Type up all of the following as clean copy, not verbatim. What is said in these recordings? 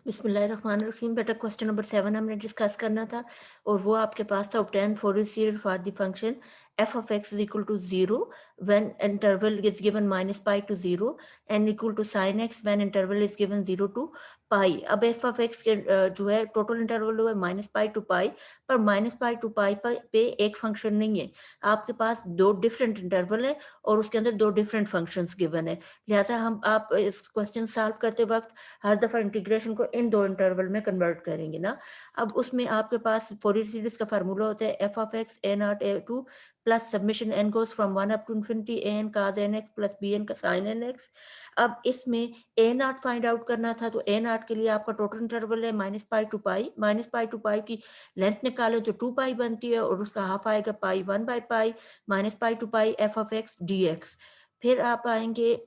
बिस्मिल्लाहिर्रहमानिर्रहीम। बेटा question number 7 हमने डिस्कस करना था और वो आपके पास था obtain Fourier series for the function f of x is equal to 0 when interval is given minus pi to 0 and equal to sin x when interval is given 0 to pi। अब f of x के जो है total interval हुआ minus pi to पाई, पर minus pi to पाई पे एक function नहीं है, आपके पास दो डिफरेंट इंटरवल है और उसके अंदर दो डिफरेंट फंक्शंस गिवन है। लिहाजा हम आप इस क्वेश्चन सॉल्व करते वक्त हर दफ़ा इंटीग्रेशन को इन दो इंटरवल में कन्वर्ट करेंगे ना। अब उसमें आपके पास फोरियर सीरीज का फार्मूला होता है F of X A naught A two plus summation N goes from 1 up to infinity A N cos N x plus B N का साइन एन एक्स। अब इसमें ए नॉट फाइंड आउट करना था, तो ए not के लिए आपका टोटल इंटरवल है minus pi to pi. Minus pi to pi की लेंथ निकालो जो 2 पाई बनती है और उसका हाफ आएगा pi 1 by pi minus pi to pi F of x D X. फिर आप आएंगे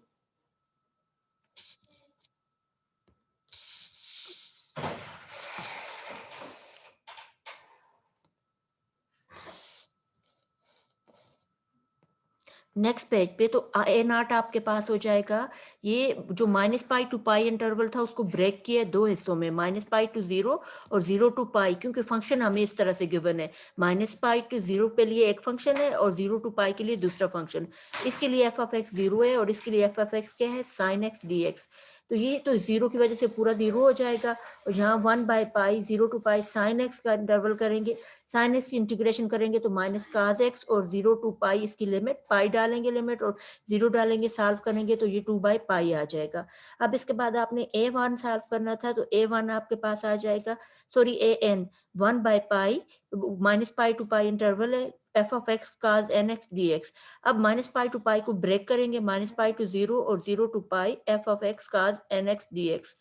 नेक्स्ट पेज पे, तो ए नॉट आपके पास हो जाएगा। ये जो minus pi to pi interval था उसको ब्रेक किया है दो हिस्सों में, माइनस पाई टू जीरो और जीरो टू पाई, क्योंकि फंक्शन हमें इस तरह से गिवन है। माइनस पाई टू जीरो पे लिए एक फंक्शन है और जीरो टू पाई के लिए दूसरा फंक्शन। इसके लिए एफ ऑफ एक्स जीरो है और इसके लिए एफ ऑफ एक्स क्या है, साइन एक्स डी एक्स। तो ये तो जीरो की वजह से पूरा जीरो हो जाएगा और यहाँ 1 by pi zero to pi sine X का इंटरवल करेंगे। साइन एक्स की इंटीग्रेशन करेंगे तो माइनस काज एक्स और जीरो टू पाई इसकी लिमिट, पाई डालेंगे लिमिट और जीरो डालेंगे, सॉल्व करेंगे तो ये 2 बाई पाई आ जाएगा। अब इसके बाद आपने ए वन सॉल्व करना था, तो ए वन आपके पास आ जाएगा, sorry a n 1 by pi minus pi to pi interval है F of x cos N x D x. अब माइनस पाई टू पाई को ब्रेक करेंगे, माइनस पाई टू जीरो और zero to pi F of x cos N x D x.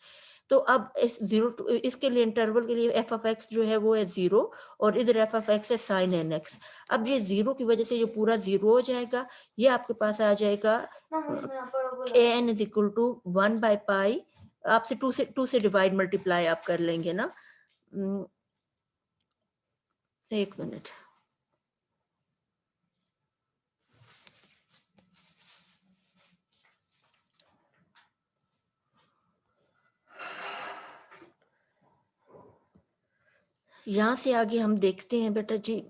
तो अब इस zero इसके लिए इंटरवल के लिए एफ ऑफ एक्स जो है वो है जीरो और इधर एफ ऑफ एक्स है साइन एन एक्स। अब ये जीरो की वजह से ये पूरा जीरो हो जाएगा। ये आपके पास आ जाएगा a n is equal to 1 by pi, आपसे टू से डिवाइड मल्टीप्लाई आप कर लेंगे ना। एक मिनट, यहाँ से आगे हम देखते हैं बेटा जी।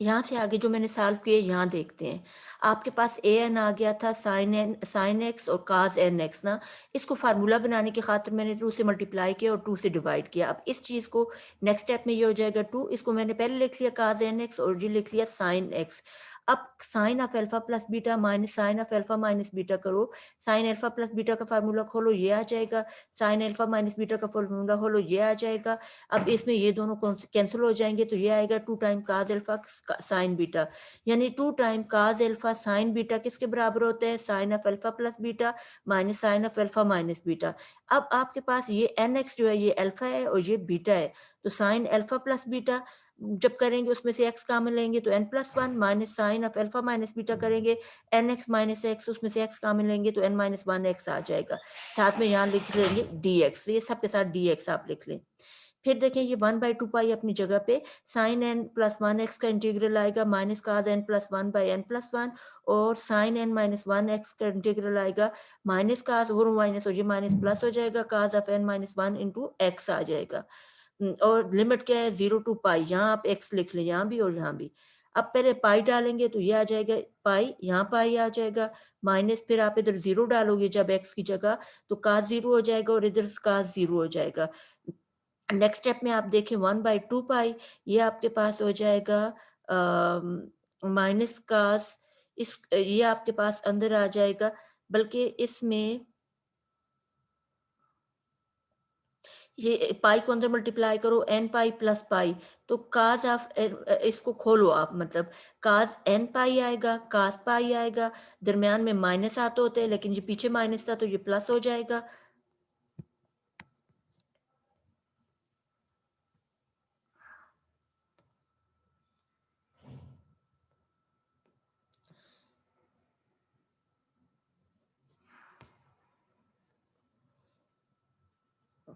यहाँ से आगे जो मैंने सॉल्व किए यहाँ देखते हैं। आपके पास ए एन आ गया था, साइन एक्स और काज एन एक्स ना। इसको फार्मूला बनाने की खातिर मैंने 2 से मल्टीप्लाई किया और 2 से डिवाइड किया। अब इस चीज़ को नेक्स्ट स्टेप में ये हो जाएगा 2, इसको मैंने पहले लिख लिया काज एन एक्स और ये लिख लिया साइन एक्स। अब sine of alpha plus beta minus sine of alpha minus beta करो। साइन अल्फा प्लस बीटा का फार्मूला खोलो, ये आ जाएगा। साइन अल्फा माइनस बीटा का फार्मूला खोलो, ये आ जाएगा। अब इसमें ये दोनों कैंसिल हो जाएंगे तो ये आएगा 2 time cos alpha sine beta, यानी 2 time cos alpha sine beta किसके बराबर होता है, sine of alpha plus beta minus sine of alpha minus beta. अब आपके पास ये एन एक्स जो है ये अल्फा है और ये बीटा है, तो साइन अल्फा प्लस बीटा जब करेंगे उसमें से एक्स कामन लेंगे तो N plus one minus sine of alpha minus beta करेंगे एन एक्स माइनस एक्स, उसमें से एक्स कामन लेंगे तो एन माइनस वन एक्स आ जाएगा। साथ में यहाँ लिख लेंगे डी एक्स, ये सबके साथ डी एक्स आप लिख लें। फिर देखें ये 1 बाई टू पाई अपनी जगह पे, sine N plus one x का इंटीग्रल आएगा minus cos n plus one by n plus one, और sine N minus one x का इंटीग्रल आएगा माइनस काज और माइनस हो जाए माइनस प्लस हो जाएगा cos of n minus one into x आ जाएगा। और लिमिट क्या है 0 टू पाई, यहाँ आप एक्स लिख लें यहाँ भी और यहाँ भी। अब पहले पाई डालेंगे तो ये आ जाएगा पाई, यहाँ पाई आ जाएगा माइनस, फिर आप इधर जीरो डालोगे जब एक्स की जगह तो काज जीरो हो जाएगा और इधर काज जीरो हो जाएगा। नेक्स्ट स्टेप में आप देखें 1 बाई टू पाई, ये आपके पास हो जाएगा माइनस कास, इस ये आपके पास अंदर आ जाएगा, बल्कि इसमें ये पाई को अंदर मल्टीप्लाई करो एन पाई प्लस पाई, तो काज ऑफ इसको खोलो आप, मतलब काज एन पाई आएगा, कास पाई आएगा, दरमियान में माइनस आते होते हैं लेकिन ये पीछे माइनस था तो ये प्लस हो जाएगा।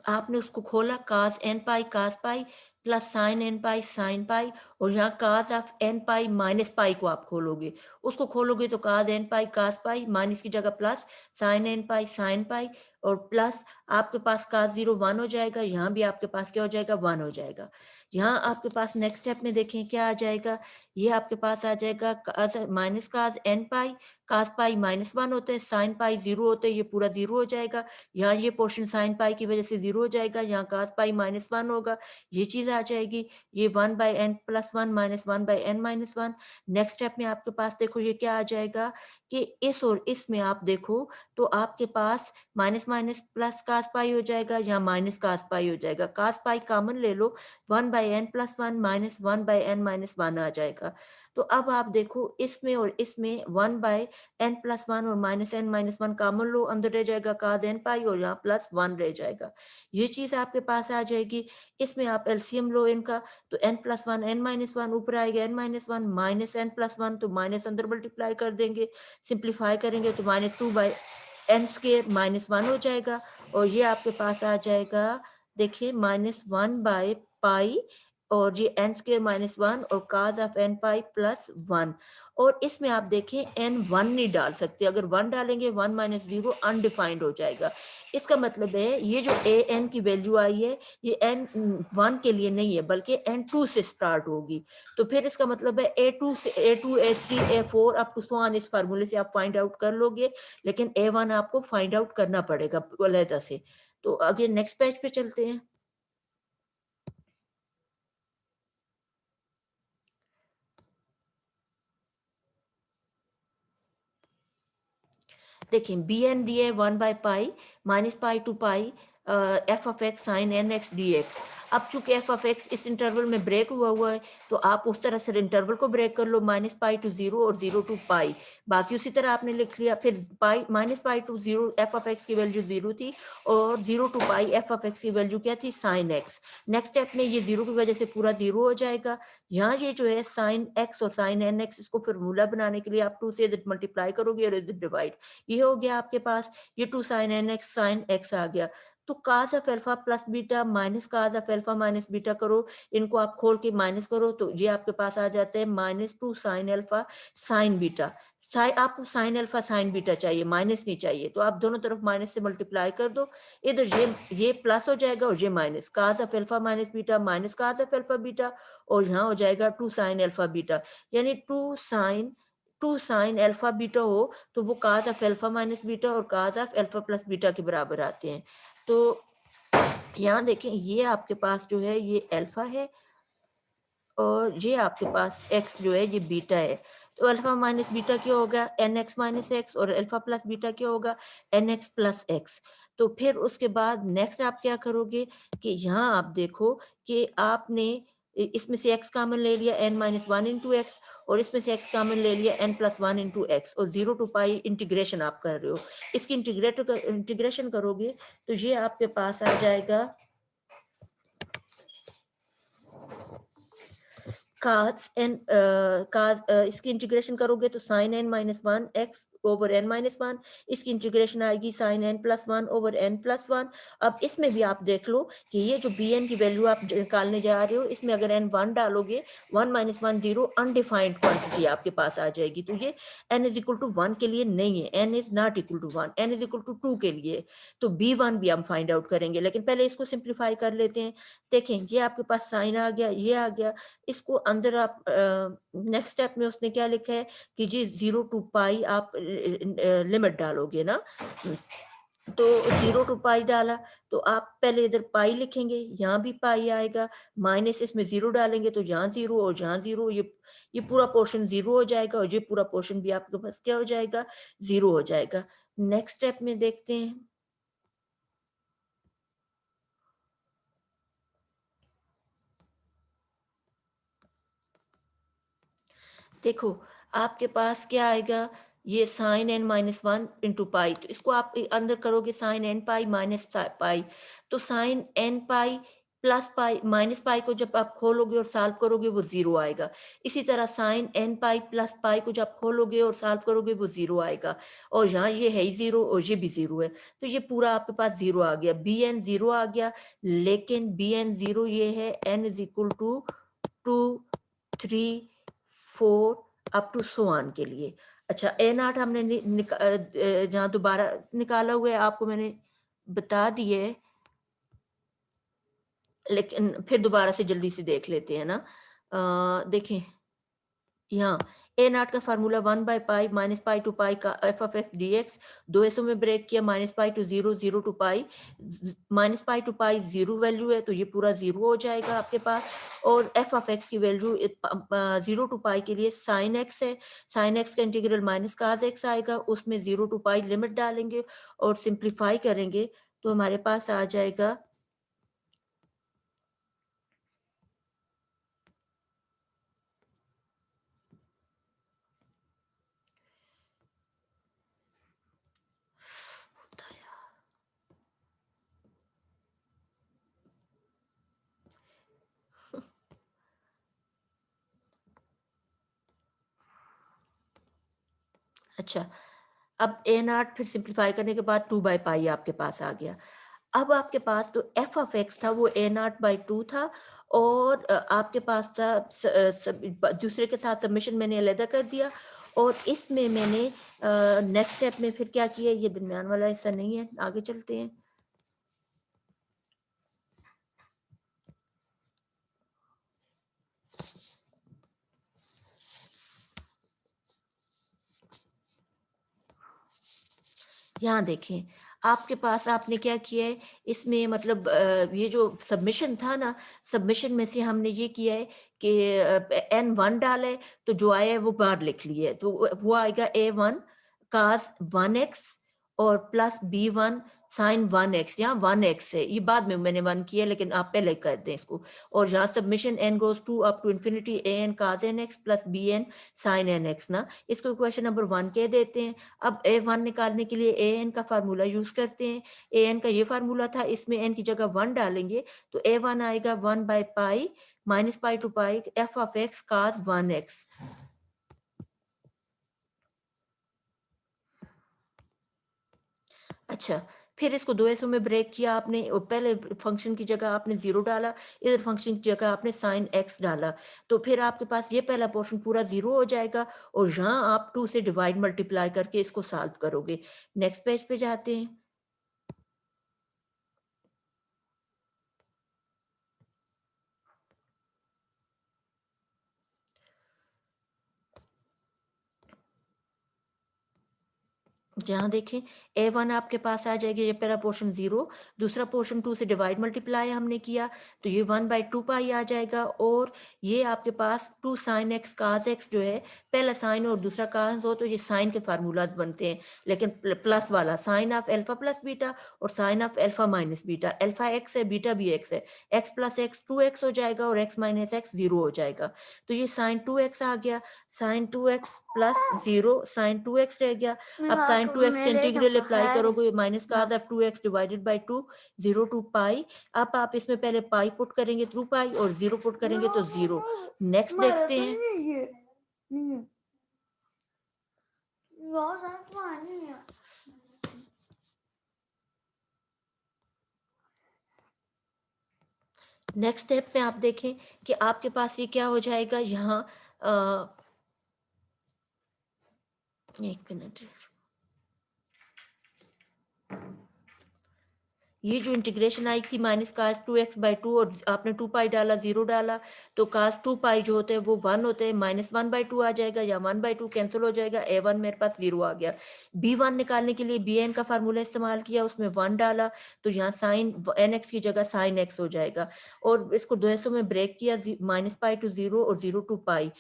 आपने उसको खोला cos n पाई cos pi plus sin n पाई sin पाई और यहाँ cos of n pi minus pi को आप खोलोगे। उसको खोलोगे तो cos n पाई cos पाई माइनस की जगह प्लस sin n पाई sin पाई और प्लस आपके पास cos 0 1 हो जाएगा, यहाँ भी आपके पास क्या हो जाएगा 1 हो जाएगा। यहाँ आपके पास नेक्स्ट स्टेप में देखें क्या आ जाएगा, ये आपके पास आ जाएगा माइनस cos n पाई cos पाई माइनस 1 होता है, sin पाई 0 होता है, ये पूरा 0 हो जाएगा। यहाँ ये पोर्शन साइन पाई की वजह से 0 हो जाएगा, यहाँ cos पाई माइनस 1 होगा, ये चीज़ आ जाएगी। ये 1 by n plus 1 minus 1 by n minus 1। Next step में आपके पास देखो ये क्या आ जाएगा कि इस और इसमें आप देखो तो आपके पास माइनस माइनस प्लस cos पाई हो जाएगा, यहाँ माइनस cos पाई हो जाएगा। cos पाई कॉमन ले लो, 1 by n plus 1 minus 1 by n minus 1 आ जाएगा। तो अब आप देखो इसमें और इसमें 1 बाय n प्लस 1 और माइनस n माइनस 1 कॉमन लो, अंदर रह जाएगा cos n पाई और यहाँ प्लस 1 रह जाएगा। ये चीज़ आपके पास आ जाएगी। इसमें आप एलसीएम लो इनका, तो n प्लस 1 n माइनस 1 ऊपर आएगा n minus 1 minus n plus 1 तो माइनस अंदर मल्टीप्लाई कर देंगे, सिंप्लीफाई करेंगे तो minus 2 by n square minus 1 हो जाएगा और ये आपके पास आ जाएगा देखिए माइनस 1 बाय पाई और ये n स्क्वायर माइनस 1 और cos of n pi plus 1 और इसमें आप देखें n 1 नहीं डाल सकते, अगर 1 डालेंगे 1 माइनस 0 अनडिफाइंड हो जाएगा। इसका मतलब है ये जो a n की वैल्यू आई है ये n 1 के लिए नहीं है बल्कि n 2 से स्टार्ट होगी। तो फिर इसका मतलब है a2 से a2 a3 a4 up to so on, इस फार्मूले से आप फाइंड आउट कर लोगे, लेकिन a1 आपको फाइंड आउट करना पड़ेगा अलहदा से। तो आगे नेक्स्ट पेज पे चलते हैं। देखिए बी एन दिए 1 by pi minus pi to pi F of x sine N x D x. अब चूंकि एफ ऑफ एक्स इस इंटरवल में ब्रेक हुआ है तो आप उस तरह से इंटरवल को ब्रेक कर लो, माइनस पाई टू जीरो और जीरो टू पाई, बाकी उसी तरह आपने लिख लिया। फिर pi minus pi to zero F of X की वैल्यू जीरो थी और zero to pi F of X की वैल्यू क्या थी साइन एक्स। नेक्स्ट स्टेप में ये जीरो की वजह से पूरा जीरो हो जाएगा। यहाँ ये जो है साइन एक्स और साइन एन एक्स, इसको फॉर्मूला बनाने के लिए आप टू से मल्टीप्लाई करोगे और डिवाइड, ये हो गया आपके पास, ये two sine N x sine x आ गया। तो cos of alpha plus beta minus cos of alpha minus beta करो, इनको आप खोल के माइनस करो तो ये आपके पास आ जाते हैं minus two sine alpha sine beta. Sine आपको साइन अल्फा साइन बीटा चाहिए, माइनस नहीं चाहिए, तो आप दोनों तरफ माइनस से मल्टीप्लाई कर दो, इधर ये प्लस हो जाएगा और ये minus, cos of alpha minus beta minus cos of alpha beta और यहाँ हो जाएगा टू साइन अल्फा बीटा, यानी टू साइन अल्फा बीटा हो तो वो काज ऑफ अल्फा माइनस बीटा और काज ऑफ अल्फा प्लस बीटा के बराबर आते हैं। तो यहाँ देखें ये आपके पास जो है ये अल्फा है और ये आपके पास एक्स जो है ये बीटा है। तो अल्फा माइनस बीटा क्या होगा एन एक्स माइनस एक्स और अल्फा प्लस बीटा क्या होगा एन एक्स प्लस एक्स। तो फिर उसके बाद नेक्स्ट आप क्या करोगे कि यहाँ आप देखो कि आपने इसमें से x कॉमन ले लिया n minus one into x और इसमें से x कॉमन ले लिया n plus one into x और जीरो टू पाई इंटीग्रेशन आप कर रहे हो। इसकी इंटीग्रेशन करोगे तो ये आपके पास आ जाएगा काज एन काज इसकी इंटीग्रेशन करोगे तो sine N minus one x over N minus one, इसकी इंटीग्रेशन आएगी sine N plus one over N plus one. अब इसमें भी आप देख लो कि ये जो बी एन की वैल्यू आप निकालने जा रहे हो इसमें अगर एन वन डालोगे one minus one zero undefined quantity आपके पास आ जाएगी, तो ये N is equal to one के लिए नहीं है, N is not equal to one, N is equal to two के लिए। तो बी वन भी हम फाइंड आउट करेंगे, लेकिन पहले इसको सिंप्लीफाई कर लेते हैं। देखें ये आपके पास साइन आ गया, ये आ गया, इसको अंदर आप नेक्स्ट स्टेप में उसने क्या लिखा है कि जी जीरो टू पाई आप लिमिट डालोगे ना, तो जीरो टू पाई डाला तो आप पहले इधर पाई लिखेंगे, यहाँ भी पाई आएगा, माइनस इसमें जीरो डालेंगे तो यहाँ जीरो और यहाँ जीरो, ये पूरा पोर्शन जीरो हो जाएगा और ये पूरा पोर्शन भी आपके पास क्या हो जाएगा जीरो हो जाएगा। नेक्स्ट स्टेप में देखते हैं। देखो आपके पास क्या आएगा, ये sine N minus one into pi, तो इसको आप अंदर करोगे sine n pi minus pi, तो sine n pi plus pi minus pi को जब आप खोलोगे और सॉल्व करोगे वो 0 आएगा। इसी तरह sine n pi plus pi को जब खोलोगे और सॉल्व करोगे वो 0 आएगा और यहाँ ये है ही 0 और ये भी 0 है। तो ये पूरा आपके पास 0 आ गया, bn 0 आ गया, लेकिन bn 0 ये है n is equal to 2, 3, 4 up to so on के लिए। अच्छा a0 हमने जहाँ दोबारा निकाला हुआ है आपको मैंने बता दिए है, लेकिन फिर दोबारा से जल्दी से देख लेते हैं ना। देखें यहाँ ए नॉट का formula 1 by pi minus pi to pi का f of x D x, दो हिस्सों में ब्रेक किया, minus pi to zero, zero to pi, minus pi to pi zero value है तो ये पूरा जीरो हो जाएगा आपके पास। और एफ ऑफ एक्स की वैल्यू जीरो टू पाई के लिए साइन एक्स है, साइन एक्स का इंटीग्रल माइनस काज एक्स आएगा, उसमें जीरो टू पाई लिमिट डालेंगे और सिंप्लीफाई करेंगे तो हमारे पास आ जाएगा अच्छा, अब ए नॉट फिर सिंप्लीफाई करने के बाद 2 बाई पाई आपके पास आ गया। अब आपके पास जो एफ ऑफ एक्स था वो ए नॉट बाई 2 था और आपके पास था दूसरे के साथ सबमिशन मैंने अलहदा कर दिया और इसमें मैंने नेक्स्ट स्टेप में फिर क्या किया, ये दरमियान वाला हिस्सा नहीं है, आगे चलते हैं। यहाँ देखें, आपके पास आपने क्या किया है, इसमें मतलब ये जो सबमिशन था ना, सबमिशन में से हमने ये किया है कि n1 डाला है, तो जो आया है वो बार लिख लिया है। तो वो आएगा a1 cos 1x और प्लस b1 sin 1x, यहाँ 1x है, ये बाद में मैंने 1 किया लेकिन आप पहले कर दें इसको। और यहाँ summation n goes to up to infinity an cos nx प्लस bn sin nx ना, इसको क्वेश्चन नंबर 1 कह देते हैं। अब a1 निकालने के लिए an का फार्मूला यूज़ करते हैं। an का ये फार्मूला था, इसमें n की जगह 1 डालेंगे तो a1 आएगा 1 by pi minus pi to pi F of X cos 1x। अच्छा, फिर इसको दो हिस्सों में ब्रेक किया आपने, पहले फंक्शन की जगह आपने 0 डाला, इधर फंक्शन की जगह आपने साइन x डाला, तो फिर आपके पास ये पहला पोर्शन पूरा 0 हो जाएगा और यहाँ आप 2 से डिवाइड मल्टीप्लाई करके इसको सॉल्व करोगे। नेक्स्ट पेज पे जाते हैं। यहाँ देखें, a1 आपके पास आ जाएगी, ये पहला पोर्शन 0, दूसरा पोर्शन 2 से डिवाइड मल्टीप्लाई हमने किया, तो ये 1/2 पाई आ जाएगा और ये आपके पास 2 sin x cos x जो है, पहला साइन और दूसरा cos हो तो ये साइन के फार्मूलाज बनते हैं, लेकिन प्लस वाला sine of alpha plus beta और sine of alpha minus beta, alpha x है, बीटा भी x है, x प्लस x 2x हो जाएगा और x माइनस x 0 हो जाएगा। तो ये साइन 2x आ गया, sign 2x plus 0 sign 2x रह गया। अब साइन 2x के इंटीग्रल अप्लाई करोगे, minus cos of 2x divided by 2, 0 to pi. अब आप इसमें पहले पाई पुट करेंगे थ्रू पाई और 0 पुट करेंगे तो 0। नेक्स्ट देखते हैं। नेक्स्ट स्टेप में आप देखें कि आपके पास ये क्या हो जाएगा यहाँ, एक मिनट, ये जो इंटीग्रेशन आई थी माइनस कास 2x/2 और आपने 2 पाई डाला, 0 डाला, तो कास 2 पाई जो होते हैं वो 1 होते हैं, माइनस 1/2 आ जाएगा या 1/2 कैंसिल हो जाएगा, a1 मेरे पास 0 आ गया। b1 निकालने के लिए bn का फार्मूला इस्तेमाल किया, उसमें 1 डाला, तो यहाँ साइन nx की जगह साइन x हो जाएगा और इसको दो हिस्सों में ब्रेक किया, माइनस पाई टू 0 और 0 to pi.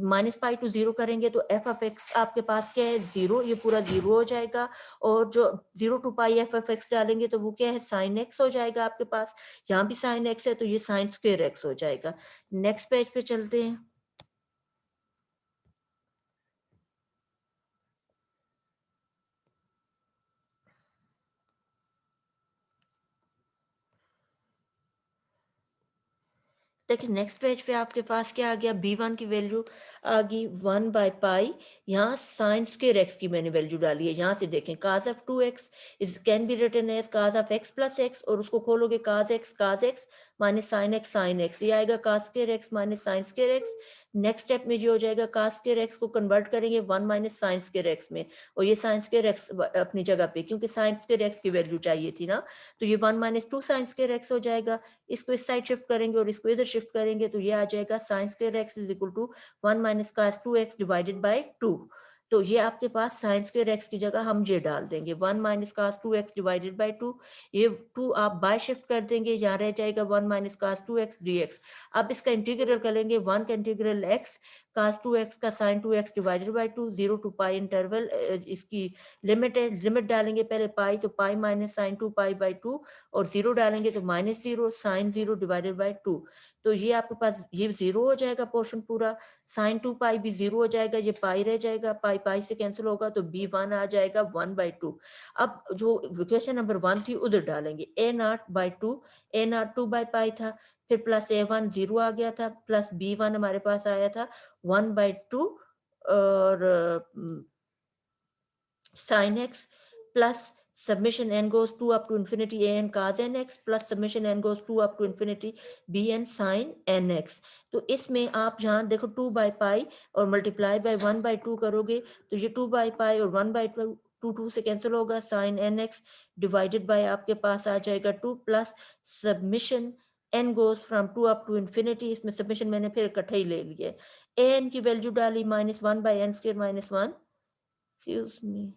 Minus pi to 0 करेंगे तो एफ ऑफ एक्स आपके पास क्या है, 0, ये पूरा 0 हो जाएगा और जो 0 to pi F of X डालेंगे तो वो क्या है, साइन एक्स हो जाएगा आपके पास। यहाँ भी साइन एक्स है तो ये साइन स्क्वेयर एक्स हो जाएगा। नेक्स्ट पेज पे चलते हैं। देखिए नेक्स्ट पेज पे आपके पास क्या आ गया, b1 की वैल्यू आ गई 1 बाय पाई। यहाँ साइन स्क्वायर x की मैंने वैल्यू डाली है। यहाँ से देखें cos of 2x is can be written as cos of x plus x, और उसको खोलोगे cos x minus sine x ये आएगा cos square x minus sine square x। Next step में जो हो जाएगा cos स्क्वायर x को कन्वर्ट करेंगे 1 माइनस साइन स्क्वायर x में, और ये साइन स्क्वायर x अपनी जगह पे, क्योंकि साइन स्क्वायर x की वैल्यू चाहिए थी ना, तो ये 1 माइनस 2 साइन स्क्वायर x हो जाएगा। इसको इस साइड शिफ्ट करेंगे और इसको इधर शिफ्ट करेंगे, तो ये आ जाएगा sine square X is equal to 1 minus cos 2x divided by 2। तो ये आपके पास साइन स्क्वायर एक्स की जगह हम ये डाल देंगे 1 minus cos 2x divided by 2। ये 2 आप बाय शिफ्ट कर देंगे, यहाँ रह जाएगा 1 माइनस cos 2x dx। अब इसका इंटीग्रल करेंगे 1 का इंटीग्रल x cos 2x का sin 2x divided by 2 0 to pi interval, इसकी लिमिट है, लिमिट डालेंगे पहले पाई, तो pi minus sine 2 pi by 2, और 0 डालेंगे तो माइनस 0 साइन 0 डिवाइडेड बाय 2। तो ये आपके पास ये 0 हो जाएगा पोर्शन पूरा, साइन 2 पाई भी 0 हो जाएगा, ये पाई रह जाएगा, पाई पाई से कैंसिल होगा, तो b1 आ जाएगा 1 बाय 2। अब जो इक्वेशन नंबर 1 थी उधर डालेंगे a naught by 2, a naught 2 by pi था, फिर प्लस a1 0 आ गया था, प्लस b1 हमारे पास आया था 1 बाय 2, और sin x plus summation n goes 2 up to infinity a n cos n x plus summation n goes 2 up to infinity b n sin n x। तो इसमें आप यहाँ देखो 2 बाई पाई और मल्टीप्लाई बाय 1 बाई 2 करोगे, तो ये 2 by pi और 1 बाई 2 2 से कैंसिल होगा, sine N X divided by आपके पास आ जाएगा 2 plus summation n goes from 2 up to infinity, इसमें सबमिशन मैंने फिर इकट्ठा ही ले लिया है, an की वैल्यू डाली minus 1 by N square minus 1, excuse me.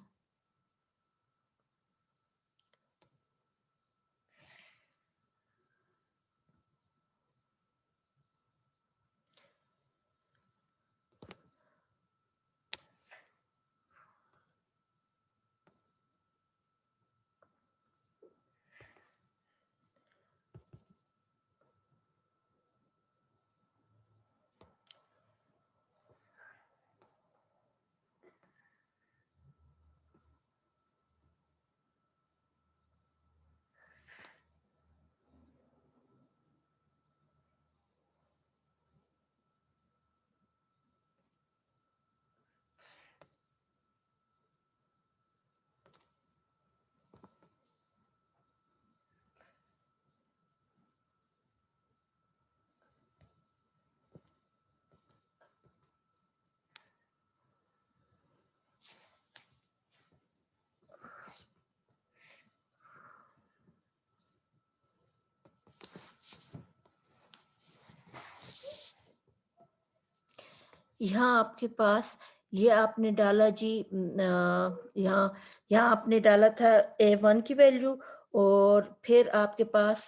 यहाँ आपके पास ये आपने डाला जी यहाँ यहाँ आपने डाला था a1 की वैल्यू, और फिर आपके पास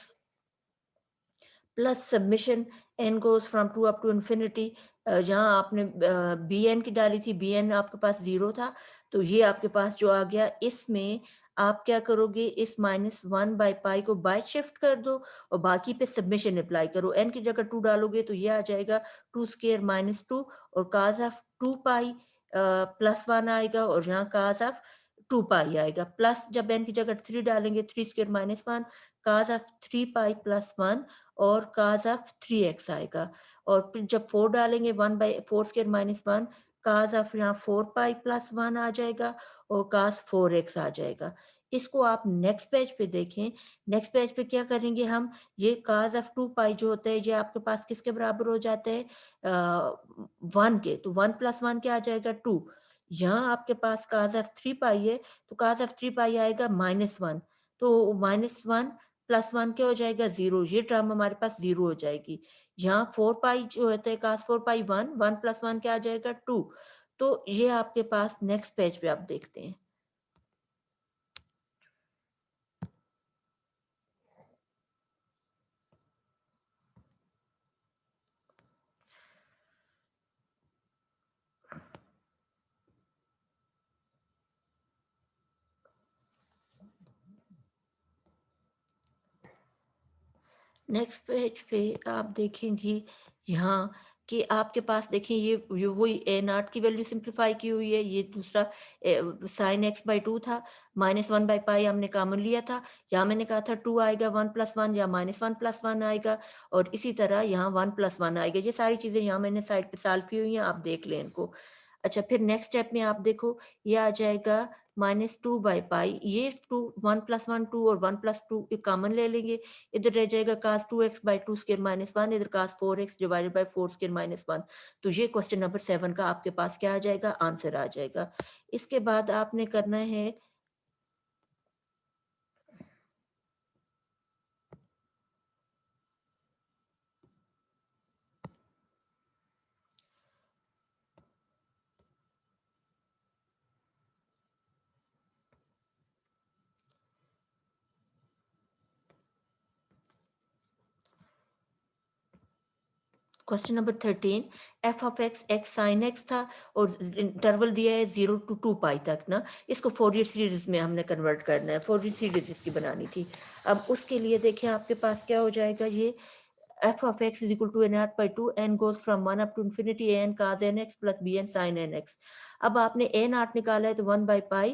plus summation N goes from 2 up to infinity, जहाँ आपने बी एन की डाली थी, बी एन आपके पास 0 था, तो ये आपके पास जो आ गया, इसमें आप क्या करोगे, इस माइनस 1 बाय पाई को बाय शिफ्ट कर दो और बाकी पे सबमिशन अप्लाई करो, एन की जगह 2 डालोगे तो ये आ जाएगा 2 स्क्वायर माइनस 2, और काज ऑफ 2 पाई प्लस 1 आएगा, और यहाँ काज ऑफ 2 पाई आएगा, प्लस जब एन की जगह 3 डालेंगे 3 square minus 1, cause of 3 pi plus 1, और काज ऑफ 3x आएगा, और फिर जब 4 डालेंगे 1 by 4 square minus 1, cause of यहाँ 4 पाई प्लस 1 आ जाएगा, और काज 4x आ जाएगा। इसको आप नेक्स्ट पेज पे देखें, नेक्स्ट पेज पे क्या करेंगे हम, ये काज ऑफ 2 पाई जो होता है ये आपके पास किसके बराबर हो जाता है, 1 के, तो 1 प्लस 1 क्या आ जाएगा 2। यहाँ आपके पास काज ऑफ 3 पाई है, तो काज ऑफ 3 पाई आएगा माइनस 1, तो माइनस 1 प्लस 1 क्या हो जाएगा 0, ये टर्म हमारे पास 0 हो जाएगी। यहाँ 4 पाई जो होता है cos 4 पाई 1, 1 प्लस 1 क्या आ जाएगा 2। तो ये आपके पास नेक्स्ट पेज पे आप देखते हैं। नेक्स्ट पेज पे आप देखें जी, यहाँ कि आपके पास देखें ये वही ए नॉट की वैल्यू सिंप्लीफाई की हुई है, ये दूसरा साइन एक्स बाई टू था, माइनस वन बाई पाई हमने कॉमन लिया था, यहाँ मैंने कहा था टू आएगा वन प्लस वन या माइनस वन प्लस वन आएगा, और इसी तरह यहाँ वन प्लस वन आएगा। ये सारी चीज़ें यहाँ मैंने साइड पे सॉल्व की हुई हैं, आप देख लें इनको। अच्छा, फिर नेक्स्ट स्टेप में आप देखो, ये आ जाएगा माइनस टू बाई पाई, ये two one plus one two और वन प्लस टू कॉमन ले लेंगे, इधर रह जाएगा cos two x by two square minus one, इधर cos four x divided by four square minus one. तो ये क्वेश्चन नंबर 7 का आपके पास क्या आ जाएगा, आंसर आ जाएगा। इसके बाद आपने करना है question number 13, F of x x sine x था और इंटरवल दिया है 0 टू 2 पाई तक ना, इसको फोरियर सीरीज में हमने कन्वर्ट करना है, फोरियर सीरीज इसकी बनानी थी। अब उसके लिए देखिए आपके पास क्या हो जाएगा, ये f of x is equal to n naught by 2, n goes from 1 up to infinity a n cos n x plus b n sin n x। अब आपने a naught निकाला है तो 1 by pi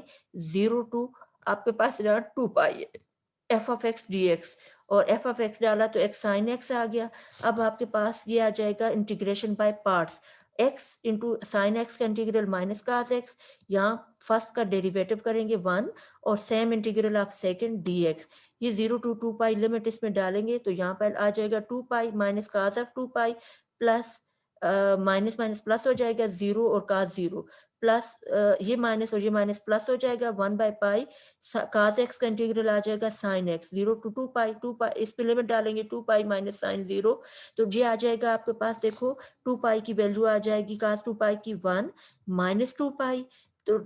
0 to आपके पास 2 pi है F of x D x, और F of x डाला तो एक्स साइन एक्स आ गया। अब आपके पास ये आ जाएगा integration by parts, x into sine X का इंटीग्रल माइनस कास एक्स, यहाँ फर्स्ट का डेरिवेटिव करेंगे 1, और same integral of second D x, ये 0 टू 2 पाई लिमिट इसमें डालेंगे तो यहाँ पर आ जाएगा 2 pi minus cos of 2 pi plus minus minus plus हो जाएगा 0 और कास 0 प्लस ये माइनस और ये माइनस प्लस हो जाएगा 1 बाय पाई काज एक्स का इंटीग्रल आ जाएगा साइन एक्स 0 टू 2 पाई इस पे लिमिट डालेंगे 2 पाई माइनस साइन 0, तो ये आ जाएगा आपके पास देखो 2 पाई की वैल्यू आ जाएगी काज 2 पाई की 1 माइनस 2 पाई, तो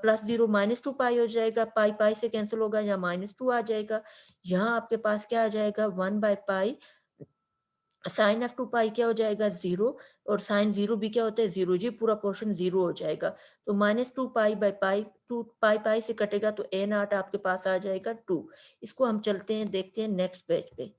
प्लस 0 माइनस 2 पाई हो जाएगा, पाई पाई से कैंसिल होगा, यहाँ माइनस 2 आ जाएगा। यहाँ आपके पास क्या आ जाएगा 1 बाय पाई साइन ऑफ 2 पाई क्या हो जाएगा 0, और साइन 0 भी क्या होता है 0, जी पूरा पोर्शन 0 हो जाएगा। तो माइनस 2 पाई बाय पाई 2 पाई पाई से कटेगा तो ए नॉट आपके पास आ जाएगा 2। इसको हम चलते हैं देखते हैं नेक्स्ट पेज पे।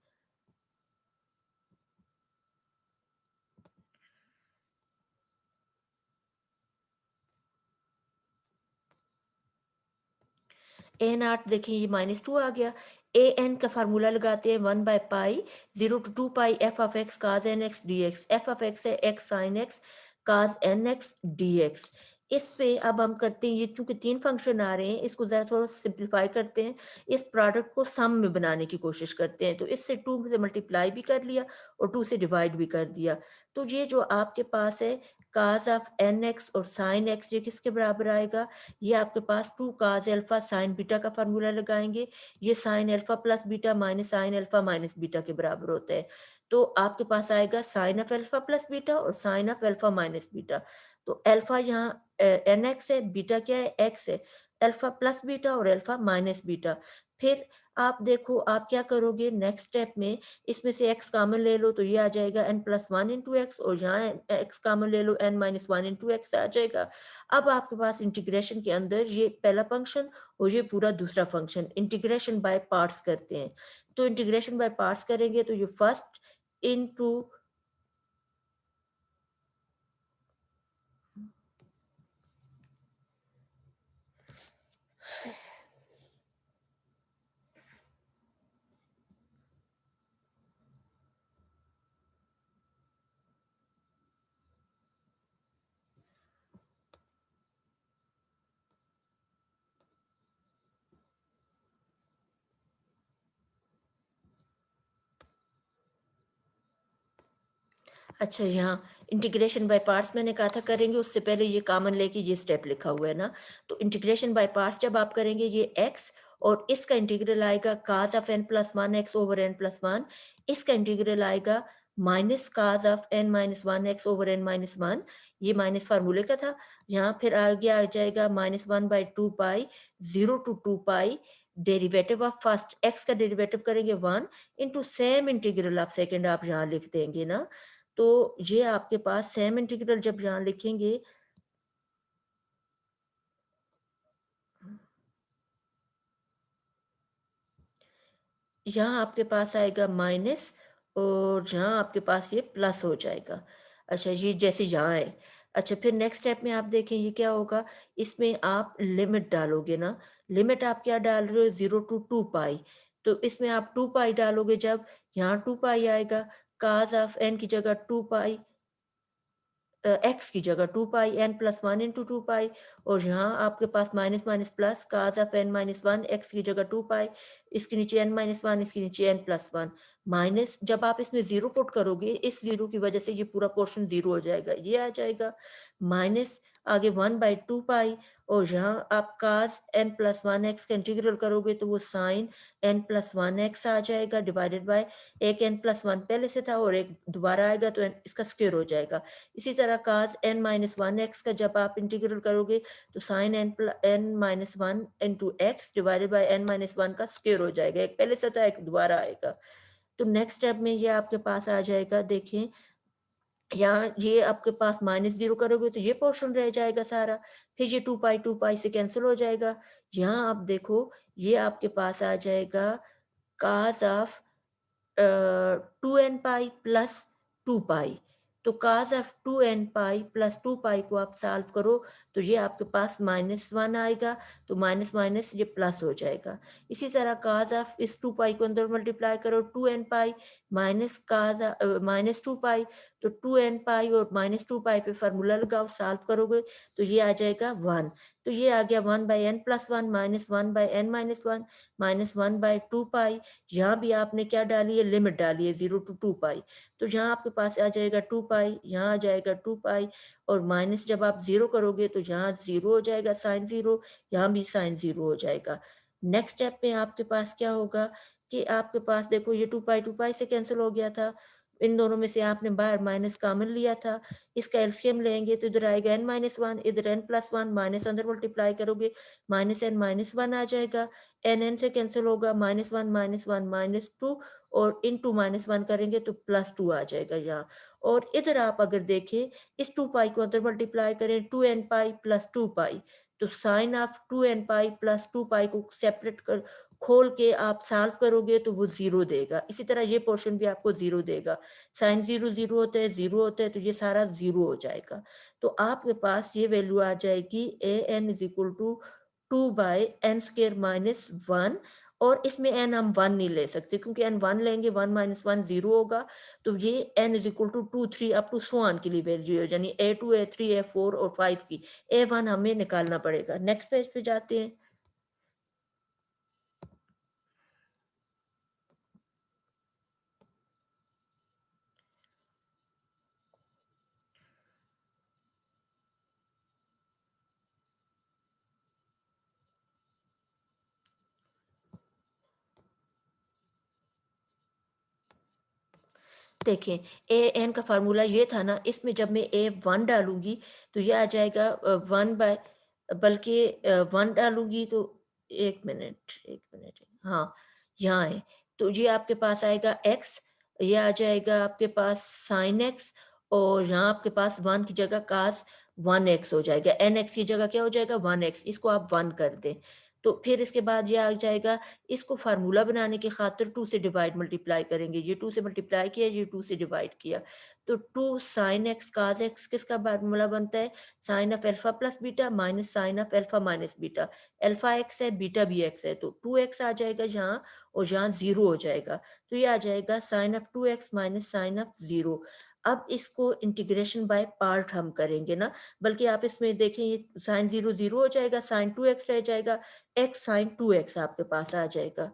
ए नॉट देखिए ये माइनस 2 आ गया। ए एन का फार्मूला लगाते हैं 1 by pi 0 to 2 pi F of x cos N x D x, F of x है x sine X cos N x D X. इस पे अब हम करते हैं, ये चूंकि 3 फंक्शन आ रहे हैं इसको जरा थोड़ा सिंप्लीफाई करते हैं, इस प्रोडक्ट को सम में बनाने की कोशिश करते हैं, तो इससे 2 से मल्टीप्लाई भी कर लिया और 2 से डिवाइड भी कर दिया। तो ये जो आपके पास है काज ऑफ एन एक्स और साइन एक्स, ये किसके बराबर आएगा, ये आपके पास 2 काज अल्फा साइन बीटा का फार्मूला लगाएंगे, ये sine alpha plus beta minus sine alpha minus beta के बराबर होता है। तो आपके पास आएगा sine of alpha plus beta और sine of alpha minus beta. तो अल्फा यहाँ एन एक्स है, बीटा क्या है एक्स है, अल्फा प्लस बीटा और अल्फा माइनस बीटा। फिर आप देखो आप क्या करोगे नेक्स्ट स्टेप में, इसमें से x कॉमन ले लो तो ये आ जाएगा n plus one into x, और यहाँ x कॉमन ले लो n minus one into x आ जाएगा। अब आपके पास इंटीग्रेशन के अंदर ये पहला फंक्शन और ये पूरा दूसरा फंक्शन, इंटीग्रेशन बाय पार्ट्स करते हैं। तो इंटीग्रेशन बाय पार्ट्स करेंगे तो ये फर्स्ट इनटू अच्छा, यहाँ इंटीग्रेशन बाय पार्ट्स मैंने कहा था करेंगे, उससे पहले ये कॉमन लेके ये स्टेप लिखा हुआ है ना, तो इंटीग्रेशन बाय पार्ट्स जब आप करेंगे ये x और इसका इंटीग्रल आएगा cos of n plus one x over n plus one, इसका इंटीग्रल आएगा minus cos of n minus one x over n minus one, ये माइनस फार्मूले का था। यहाँ फिर आगे आ जाएगा minus one by two pi 0 to 2 pi derivative of first x का डेरिवेटिव करेंगे 1 into same integral of second आप यहाँ लिख देंगे ना, तो ये आपके पास सेम इंटीग्रल जब यहाँ लिखेंगे, यहाँ आपके पास आएगा माइनस और यहाँ आपके पास ये प्लस हो जाएगा। अच्छा, ये जैसे यहाँ है। अच्छा, फिर नेक्स्ट स्टेप में आप देखें ये क्या होगा, इसमें आप लिमिट डालोगे ना, लिमिट आप क्या डाल रहे हो 0 टू 2 पाई, तो इसमें आप 2 पाई डालोगे जब, यहाँ 2 पाई आएगा, cos ऑफ n की जगह 2 पाई एक्स की जगह 2 pi n plus 1 into 2 pi, और यहाँ आपके पास minus minus plus cos of n minus 1 x की जगह 2 पाई, इसके नीचे n माइनस 1, इसके नीचे n प्लस 1, माइनस जब आप इसमें 0 पुट करोगे, इस 0 की वजह से ये पूरा पोर्शन 0 हो जाएगा, ये आ जाएगा, माइनस आगे 1/2 पाई, और यहाँ आप cos n प्लस 1 एक्स का इंटीग्रल करोगे तो वो साइन n प्लस 1 एक्स आ जाएगा, डिवाइडेड बाय एक n प्लस 1 पहले से था और एक दोबारा आएगा तो इसका स्क्वायर हो जाएगा। इसी तरह cos n माइनस 1 एक्स का जब आप इंटीग्रल करोगे तो sine n minus 1 into X divided by n minus 1 का स्क्वायर हो जाएगा, एक पहले से था एक दोबारा आएगा। तो नेक्स्ट स्टेप में ये आपके पास आ जाएगा, देखें यहाँ ये आपके पास माइनस 0 करोगे तो ये पोर्शन रह जाएगा सारा, फिर ये 2 पाई से कैंसिल हो जाएगा। यहाँ आप देखो ये आपके पास आ जाएगा cos of 2n pi plus 2 pi, तो cos of 2n pi plus 2 pi को आप सॉल्व करो तो ये आपके पास -1 आएगा, तो माइनस माइनस ये प्लस हो जाएगा। इसी तरह cos ऑफ इस 2 पाई को अंदर मल्टीप्लाई करो, 2n pi minus minus 2 pi, तो 2n पाई और माइनस 2 पाई पे फार्मूला लगाओ, सॉल्व करोगे तो ये आ जाएगा 1, तो ये आ गया 1/n plus 1 minus 1/n minus 1 minus 1/2 पाई। यहाँ भी आपने क्या डाली है, लिमिट डाली है 0 टू 2 पाई, तो यहाँ आपके पास आ जाएगा 2 पाई, यहाँ आ जाएगा 2 पाई, और माइनस जब आप 0 करोगे तो यहाँ 0 हो जाएगा साइन 0, यहाँ भी साइन 0 हो जाएगा। नेक्स्ट स्टेप में आपके पास क्या होगा कि आपके पास देखो ये 2 पाई से कैंसिल हो गया था, इन दोनों में से आपने बाहर माइनस कॉमन लिया था, इसका एलसीएम लेंगे तो इधर आएगा n माइनस 1, इधर n प्लस 1, माइनस अंदर मल्टीप्लाई करोगे माइनस n माइनस 1 आ जाएगा, n से कैंसिल होगा, माइनस 1 माइनस 2, और इंटू माइनस 1 करेंगे तो प्लस 2 आ जाएगा यहाँ, और इधर आप अगर देखें इस 2 पाई को अंदर मल्टीप्लाई करें 2n पाई प्लस 2 पाई, तो sine of 2n pi plus 2 pi को सेपरेट कर खोल के आप सॉल्व करोगे तो वो 0 देगा, इसी तरह ये पोर्शन भी आपको 0 देगा, साइन 0 0 होता है, 0 होता है, तो ये सारा 0 हो जाएगा। तो आपके पास ये वैल्यू आ जाएगी an is equal to 2 by n square minus 1, और इसमें n हम 1 नहीं ले सकते क्योंकि n 1 लेंगे 1 माइनस 1 0 होगा, तो ये n is equal to 2 3 up to so on के लिए वैल्यू है, यानी a2 a3 a4 और 5 की, a1 हमें निकालना पड़ेगा। नेक्स्ट पेज पे जाते हैं। देखें, ए एन का फ़ॉर्मूला ये था ना, इसमें जब मैं A1 डालूँगी, तो ये आ जाएगा 1 बाय, बल्कि 1 डालूँगी तो 1 मिनट, हाँ, यहाँ है। तो ये आपके पास आएगा x, ये आ जाएगा आपके पास sin x, और यहाँ आपके पास 1 की जगह cos 1x हो जाएगा, nx की जगह क्या हो जाएगा 1x, इसको आप 1 कर दें। तो फिर इसके बाद ये आ जाएगा, इसको फ़ॉर्मूला बनाने की खातिर 2 से डिवाइड मल्टीप्लाई करेंगे, ये 2 से मल्टीप्लाई किया, ये 2 से डिवाइड किया, तो 2 sin x cos x किसका फ़ॉर्मूला बनता है, sin of alpha plus beta minus sin of alpha minus beta, alpha x है, बीटा भी x है, तो 2x आ जाएगा यहाँ, और यहाँ 0 हो जाएगा, तो ये आ जाएगा sin of 2x minus sin of 0। अब इसको इंटीग्रेशन बाय पार्ट हम करेंगे ना, बल्कि आप इसमें देखें ये sin 0 0 हो जाएगा, sin 2x रह जाएगा, x sin 2x आपके पास आ जाएगा।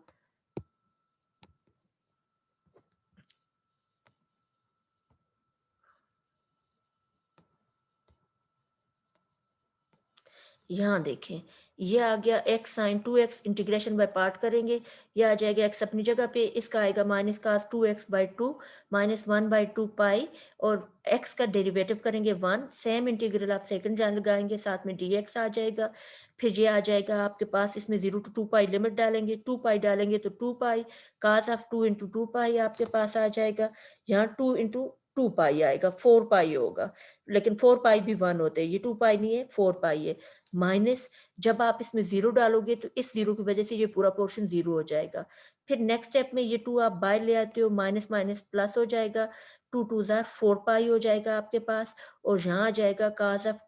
यहाँ देखें, ये आ गया x sin 2x, integration by part करेंगे, ये आ जाएगा x अपनी जगह पे, इसका आएगा माइनस cos 2x/2 माइनस 1/2 पाई, और x का डेरिवेटिव करेंगे 1, सेम इंटीग्रल आप सेकंड जान लगाएंगे, साथ में dx आ जाएगा, फिर ये आ जाएगा आपके पास, इसमें 0 टू 2 पाई लिमिट डालेंगे, 2 पाई डालेंगे तो 2 पाई, cos ऑफ 2 इंटू 2 पाई आपके पास आ जाएगा, यहाँ 2 इंटू 2 पाई आएगा, 4 पाई होगा, लेकिन 4 पाई भी 1 होते हैं, ये 2 पाई नहीं है, 4 पाई है। माइनस जब आप इसमें 0 डालोगे तो इस 0 की वजह से ये पूरा पोर्शन 0 हो जाएगा। फिर नेक्स्ट स्टेप में ये 2 आप बाहर ले आते हो, माइनस माइनस प्लस हो जाएगा, 2 2 ज़ार 4 पाई हो जाएगा आपके पास और यहाँ आ जाएगा cos ऑफ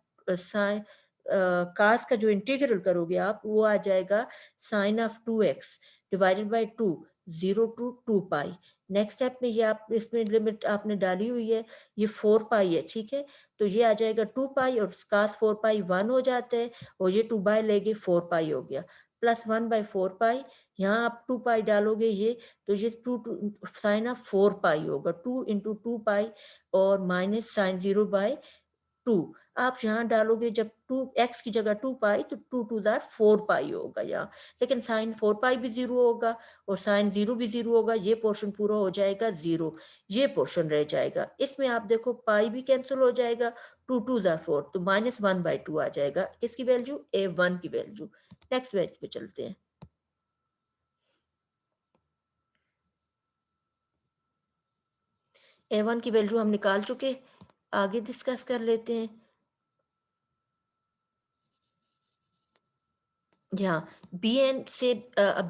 cos का जो इंटीग्रल करोगे आप वो आ जाएगा sin of 2x divided by 2 0 to 2 pi. Next step में ये आप इसमें लिमिट आपने डाली हुई है, ये 4 पाई है, ठीक है? तो ये आ जाएगा 2 पाई और cos 4 पाई 1 हो जाता है और ये 2 बाय लेके 4 पाई हो गया, प्लस 1 बाय 4 पाई, यहाँ आप 2 पाई डालोगे ये, तो ये 2 टू साइन ऑफ 4 पाई होगा, 2 इंटू 2 पाई और माइनस साइन 0 बाय 2 आप यहाँ डालोगे जब 2 एक्स की जगह 2 पाई तो 2 2 ज़ार 4 पाई होगा यहाँ, लेकिन साइन 4 पाई भी 0 होगा और साइन 0 भी 0 होगा, ये पोर्शन पूरा हो जाएगा 0, ये पोर्शन रह जाएगा। इसमें आप देखो पाई भी कैंसल हो जाएगा, 2 2 ज़ार 4 तो -1/2 आ जाएगा, किसकी वैल्यू? A1 की वैल्यू। नेक्स्ट पेज पे चलते हैं। A1 की वैल्यू हम निकाल चुके, आगे डिस्कस कर लेते हैं। यहाँ bn से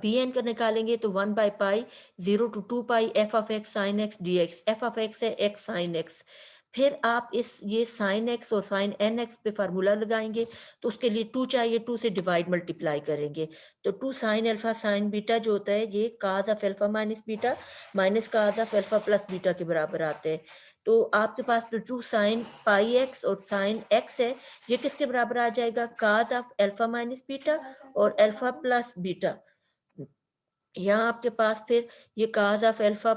bn का निकालेंगे तो 1 by pi 0 to 2 pi F of x sine x D x, F of x है एक्स साइन एक्स। फिर आप इस ये साइन एक्स और साइन एन एक्स पे फार्मूला लगाएंगे तो उसके लिए 2 चाहिए, 2 से डिवाइड मल्टीप्लाई करेंगे तो 2 साइन अल्फा साइन बीटा जो होता है ये cos of alpha minus beta minus cos of alpha plus beta के बराबर आते हैं। तो आपके पास जो 2 साइन पाई एक्स और साइन एक्स है ये किसके बराबर आ जाएगा? Cos of alpha minus beta और अल्फा प्लस बीटा। यहाँ आपके पास फिर ये cos of alpha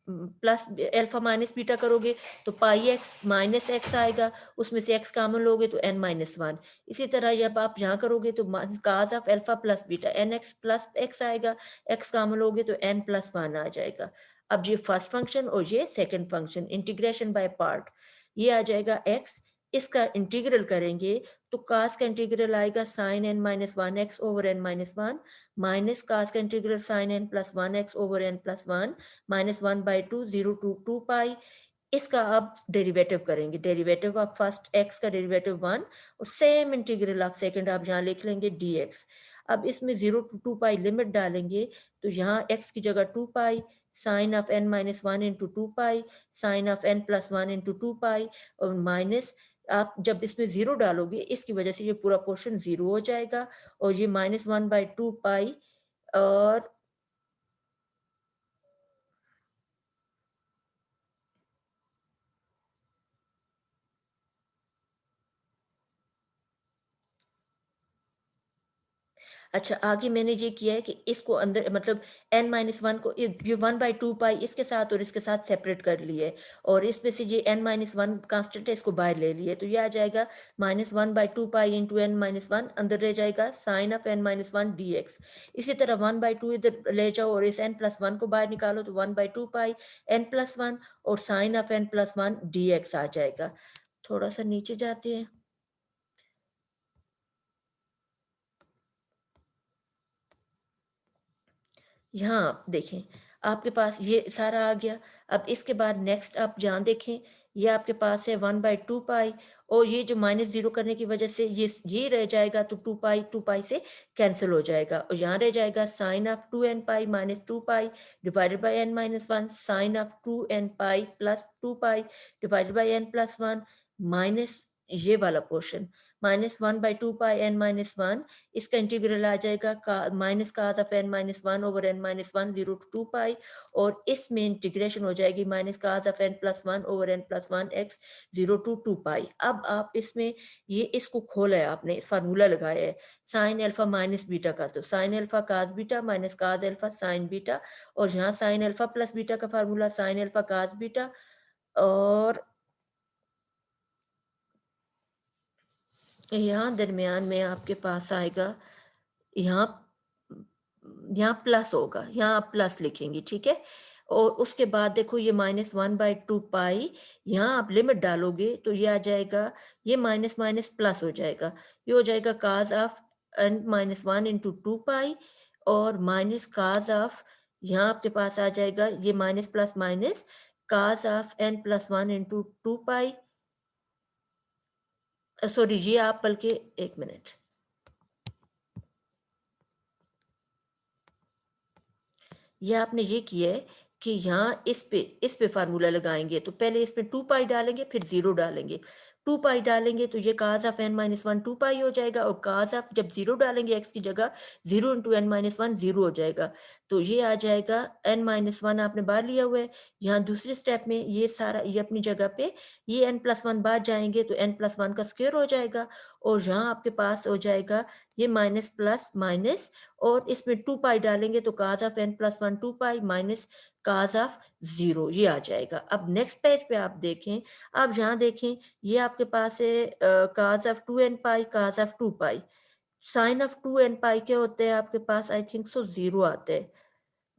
plus alpha minus beta करोगे तो पाई एक्स माइनस एक्स आएगा, उसमें से एक्स कॉमन लोगे तो एन माइनस वन। इसी तरह जब आप यहाँ करोगे तो cos of alpha plus beta n x plus x आएगा, एक्स कॉमन लोगे तो एन प्लस वन आ जाएगा। अब ये फर्स्ट फंक्शन और ये second function integration by part, ये आ जाएगा एक्स, इसका इंटीग्रल करेंगे तो कास का इंटीग्रल आएगा sine N minus one x over N minus one minus cos का integral sine N plus one x over N plus one minus 1/2 0 to 2 pi. इसका अब डेरिवेटिव करेंगे, डेरिवेटिव ऑफ फर्स्ट एक्स का derivative 1 और same integral of second आप यहाँ लिख लेंगे dx। अब इसमें 0 टू 2 पाई लिमिट डालेंगे तो यहाँ x की जगह 2 pi sine of n minus one into 2 pi sine of n plus one into 2 pi और माइनस आप जब इसमें 0 डालोगे इसकी वजह से ये पूरा पोर्शन 0 हो जाएगा और ये -1/2 पाई और अच्छा आगे मैंने ये किया है कि इसको अंदर मतलब n माइनस वन को ये 1/2 पाई इसके साथ और इसके साथ सेपरेट कर लिए और इसमें से ये n माइनस वन कांस्टेंट है इसको बाहर ले लिए तो ये आ जाएगा -1/2 pi into n minus one अंदर रह जाएगा sine of n minus one d x. इसी तरह 1/2 इधर ले जाओ और इस n प्लस वन को बाहर निकालो तो 1/2 पाई n प्लस वन और sine of n plus one d x आ जाएगा। थोड़ा सा नीचे जाते हैं। यहाँ देखें, आपके पास ये सारा आ गया। अब इसके बाद नेक्स्ट आप यहाँ देखें, ये आपके पास है 1/2 पाई और ये जो -0 करने की वजह से ये रह जाएगा तो 2 पाई से कैंसल हो जाएगा और यहाँ रह जाएगा sine of 2n pi minus 2 pi divided by n minus 1 sine of 2n pi plus 2 pi divided by n plus 1 minus ये वाला पोर्शन -1/2 पाई n माइनस 1 इसका इंटीग्रल आ जाएगा का minus cos of n minus one over n minus one 0 to 2 pi और इसमें integration हो जाएगी minus cos of n plus one over n plus one x 0 to 2 pi. अब आप इसमें ये इसको खोला है आपने फार्मूला लगाया है साइन अल्फा माइनस बीटा का तो sine alpha cos beta minus cos alpha sine beta और यहाँ साइन अल्फा प्लस बीटा का formula sine alpha cos beta और यहाँ दरमियान में आपके पास आएगा यहाँ यहाँ प्लस होगा, यहाँ आप प्लस लिखेंगी, ठीक है? और उसके बाद देखो ये -1/2 पाई, यहाँ आप लिमिट डालोगे तो ये आ जाएगा, ये माइनस माइनस प्लस हो जाएगा। ये हो जाएगा काज़ of n minus 1 into 2 pi और माइनस काज़ ऑफ यहाँ आपके पास आ जाएगा ये माइनस प्लस माइनस काज़ of n plus 1 into 2 pi sorry, ये आप बल्कि 1 मिनट। ये आपने ये किया है कि यहाँ इस पे फ़ॉर्मूला लगाएँगे, तो पहले इसमें 2 पाई डालेंगे, फिर 0 डालेंगे। 2 पाई डालेंगे तो ये cos ऑफ़ n-1 2 पाई हो जाएगा, और cos ऑफ़ जब 0 डालेंगे x की जगह, 0 इंटू n-1 0 हो जाएगा। तो ये आ जाएगा n-1 आपने बाहर लिया हुआ है। यहाँ दूसरे स्टेप में ये सारा ये अपनी जगह पे, ये n+1 बाहर जाएँगे तो n+1 का स्क्वायर हो जाएगा, और यहाँ आपके पास हो जाएगा ये माइनस प्लस माइनस, और इसमें 2 पाई डालेंगे तो cos of n+1 2 pi minus cos of 0 ये आ जाएगा। अब नेक्स्ट पेज पे आप देखें, अब यहाँ देखें, ये आपके पास है cos of 2n pi, cos of 2 pi. sin of 2n पाई क्या होते हैं आपके पास, आई थिंक सो 0 आते हैं।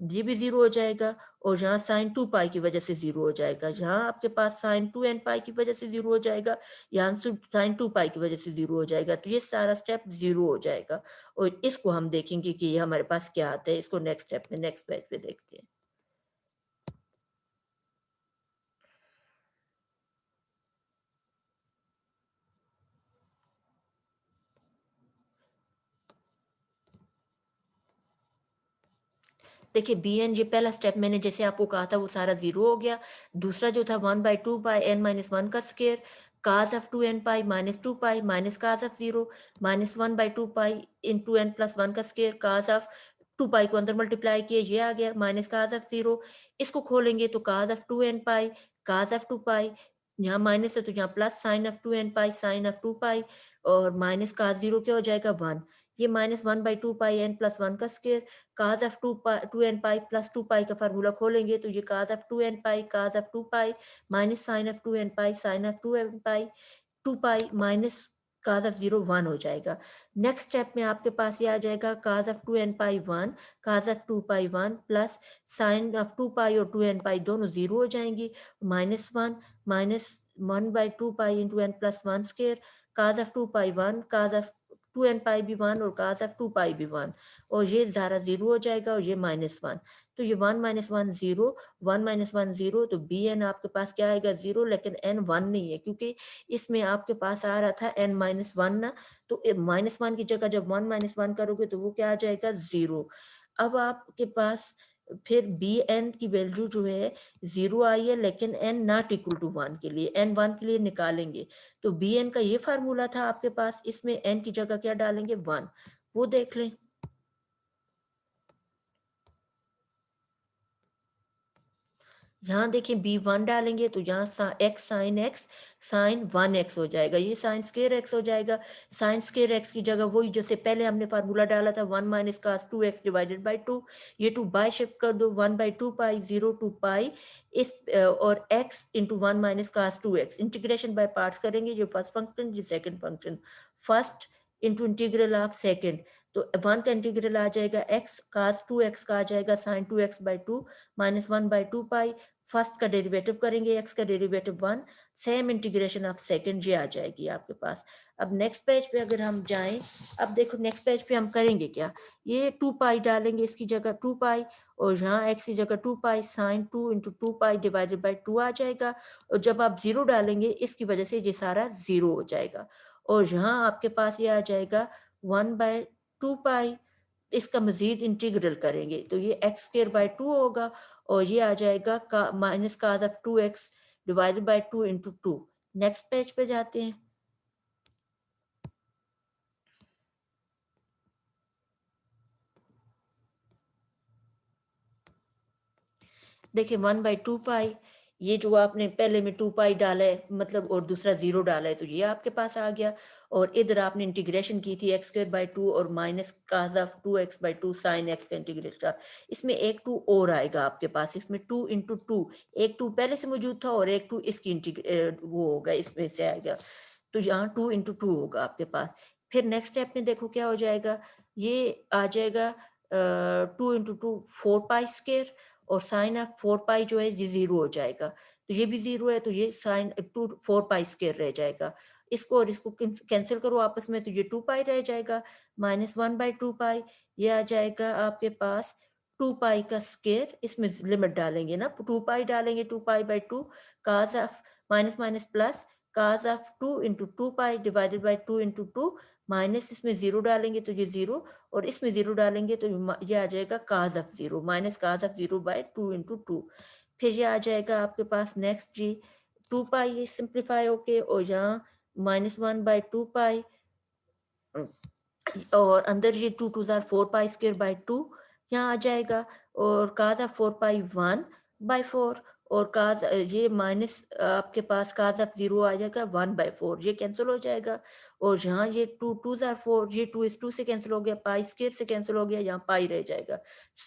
ये भी 0 हो जाएगा, और यहाँ sin 2 पाई की वजह से 0 हो जाएगा। यहाँ आपके पास sin 2n पाई की वजह से 0 हो जाएगा, यहाँ sin 2 पाई की वजह से 0 हो जाएगा। तो ये सारा स्टेप 0 हो जाएगा, और इसको हम देखेंगे कि ये हमारे पास क्या आता है। इसको नेक्स्ट स्टेप में नेक्स्ट पेज पे देखते हैं। देखिए, bn ये पहला स्टेप मैंने जैसे आपको कहा था वो सारा 0 हो गया। दूसरा जो था 1/2 पाई n-1 का square, cos of 2n pi minus 2 pi minus cos of 0 minus 1/2 pi into n+1 का स्क्वायर, cos ऑफ 2 पाई को अंदर मल्टीप्लाई किया, ये आ गया माइनस cos ऑफ 0। इसको खोलेंगे तो cos of 2n pi, cos of 2 पाई, यहाँ माइनस है तो यहाँ plus sin of 2n pi, sin of 2 pi, और माइनस cos 0 क्या हो जाएगा 1। ये माइनस 1/2 पाई n+1 का square, cos of 2n pi plus 2 पाई का फार्मूला खोलेंगे तो ये cos of 2n pi, cos of 2 pi minus sin of 2n pi, sin of 2n pi, 2 pi minus cos of 0 1 हो जाएगा। नेक्स्ट स्टेप में आपके पास ये आ जाएगा cos of 2n pi 1, cos of 2 pi 1 plus sin of 2 pi और 2n पाई दोनों 0 हो जाएंगी, minus 1 minus 1/2 pi into n plus 1 square, cos of 2 pi 1, cos of 2n पाई भी 1 और cos ऑफ 2 पाई भी 1, और ये सारा 0 हो जाएगा, और ये -1। तो ये 1 - 1 0, 1 - 1 0, तो bn आपके पास क्या आएगा 0, लेकिन n 1 नहीं है क्योंकि इसमें आपके पास आ रहा था n-1 ना, तो -1 की जगह जब 1 - 1 करोगे तो वो क्या आ जाएगा 0। अब आपके पास फिर bn की वैल्यू जो है 0 आई है, लेकिन n नॉट इक्वल टू 1 के लिए, n 1 के लिए निकालेंगे। तो bn का ये फार्मूला था आपके पास, इसमें n की जगह क्या डालेंगे 1, वो देख लें। यहाँ देखिए b1 डालेंगे तो यहाँ x sin x sin 1x हो जाएगा, ये sin स्क्वायर x हो जाएगा। sin स्क्वायर x की जगह वही जैसे पहले हमने फार्मूला डाला था 1 minus cos 2x divided by 2, ये 2 बाय शिफ्ट कर दो, 1/2 पाई 0 टू पाई और x into 1 minus cos 2x, integration by parts करेंगे, ये फर्स्ट फंक्शन ये second function, first into integral of second, तो 1 का इंटीग्रल आ जाएगा x cos 2x का आ जाएगा sin 2x by 2 minus 1/2 pi, first का डेरिवेटिव करेंगे, x का derivative 1, same integration of second ये आ जाएगी आपके पास। अब नेक्स्ट पेज पे अगर हम जाएं, अब देखो नेक्स्ट पेज पे हम करेंगे क्या, ये 2 पाई डालेंगे इसकी जगह 2 पाई, और यहाँ x की जगह 2 pi sine 2 into 2 pi divided by 2 आ जाएगा, और जब आप 0 डालेंगे इसकी वजह से ये सारा 0 हो जाएगा, और यहाँ आपके पास ये आ जाएगा 1/2 पाई, इसका मज़ीद इंटीग्रल करेंगे तो ये एक्स स्क्वायर बाय 2 होगा, और ये आ जाएगा का minus cos of 2x divided by 2 into 2। Next page पे जाते हैं। देखिए 1/2 पाई, ये जो आपने पहले में 2 पाई डाला है मतलब, और दूसरा 0 डाला है तो ये आपके पास आ गया, और इधर आपने इंटीग्रेशन की थी x स्क्वायर बाय 2 और minus cos of 2x by 2 sin x का इंटीग्रेशन, इसमें एक 2 और आएगा आपके पास, इसमें 2 इंटू 2, एक 2 पहले से मौजूद था और एक 2 इसकी वो होगा इसमें से आएगा, तो यहाँ 2 इंटू 2 होगा आपके पास। फिर नेक्स्ट स्टेप में देखो क्या हो जाएगा, ये आ जाएगा 2 इंटू 2 4 पाई स्क्वायर, और साइन ऑफ 4 पाई जो है ये 0 हो जाएगा। तो ये भी 0 है तो ये साइन 2 4 पाई स्क्वायर रह जाएगा। इसको और इसको कैंसल करो आपस में तो ये 2 पाई रह जाएगा, माइनस 1/2 पाई, ये आ जाएगा आपके पास 2 पाई का स्क्वायर, इसमें लिमिट डालेंगे ना, 2 पाई डालेंगे, 2 pi by 2 cos of minus minus plus cos of 2 into 2 pi divided by 2 into 2 minus इसमें 0 डालेंगे तो ये 0 और इसमें 0 डालेंगे तो ये आ जाएगा cos of 0 minus cos of 0 by 2 into 2। फिर ये आ जाएगा आपके पास नेक्स्ट जी 2 पाई ये सिंप्लीफाई होके और यहाँ -1 बाई 2 पाई और अंदर ये 2 टू ज़ार 4 पाई स्क्वायर बाय 2 यहाँ आ जाएगा और काज़ा 4 पाई 1 बाय 4 और ये माइनस आपके पास काज़ा 0 आ जाएगा 1 बाय 4 ये कैंसिल हो जाएगा और यहाँ ये 2 टू ज़ार 4 ये 2 इस 2 से कैंसिल हो गया पाई स्क्वायर से कैंसिल हो गया यहाँ पाई रह जाएगा।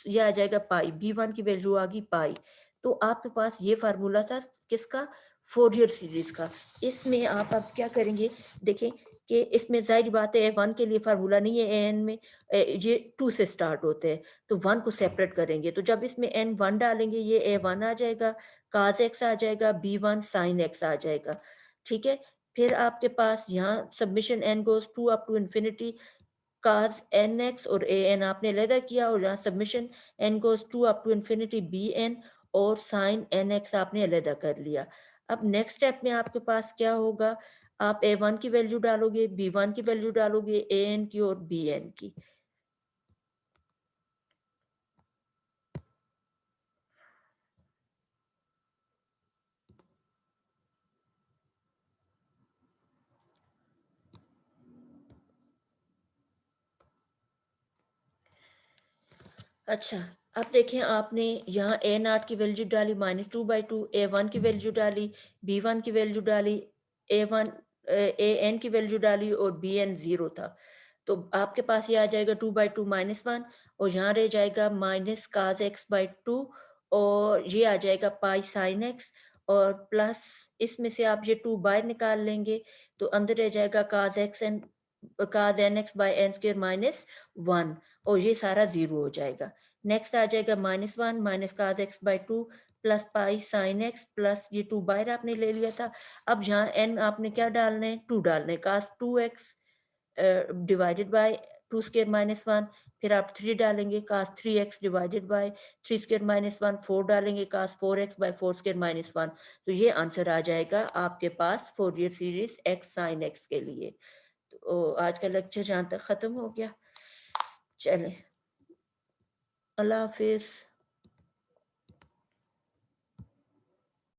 ये आ जाएगा पाई b1 की वैल्यू आ गई पाई। तो आपके पास ये फार्मूला था किसका? फोरियर सीरीज़ का। इसमें आप अब क्या करेंगे देखें कि इसमें ज़ाहिर बात है 1 के लिए फ़ॉर्मूला नहीं है एन में ये 2 से स्टार्ट होते हैं, तो 1 को सेपरेट करेंगे, तो जब इसमें एन 1 डालेंगे ये A1 आ जाएगा, cos x आ जाएगा, B1 sin x आ जाएगा, ठीक है? फिर आपके पास यहाँ summation n goes to up to infinity cos nx और an आपने अलहदा किया और यहाँ summation n goes to up to infinity bn और sin nx आपने अलहदा कर लिया। अब नेक्स्ट स्टेप में आपके पास क्या होगा? आप A1 की वैल्यू डालोगे, B1 की वैल्यू डालोगे, AN की और BN की। अच्छा, अब देखें आपने यहाँ A0 की वैल्यू डाली -2/2, A1 की वैल्यू डाली, B1 की वैल्यू डाली, A1 AN की वैल्यू डाली और BN 0 था। तो आपके पास ये आ जाएगा 2/2 -1 और यहाँ रह जाएगा माइनस cos x/2 और ये आ जाएगा पाई sin x और प्लस इसमें से आप ये 2 बाहर निकाल लेंगे, तो अंदर रह जाएगा cos nx/n² -1 और ये सारा 0 हो जाएगा। नेक्स्ट आ जाएगा -1 minus cos x/2 plus pi sin x plus ये 2 बाहर आपने ले लिया था। अब यहाँ n आपने क्या डालना है? 2 डालना है, cos 2x divided by 2 square -1 फिर आप 3 डालेंगे cos 3x divided by 3 square -1 4 डालेंगे cos 4x बाय 4 स्क्वायर -1 तो ये आंसर आ जाएगा आपके पास Fourier series x sin x के लिए। तो आज का लेक्चर यहाँ तक खत्म हो गया। चलें, अल्लाह हाफ़िज़।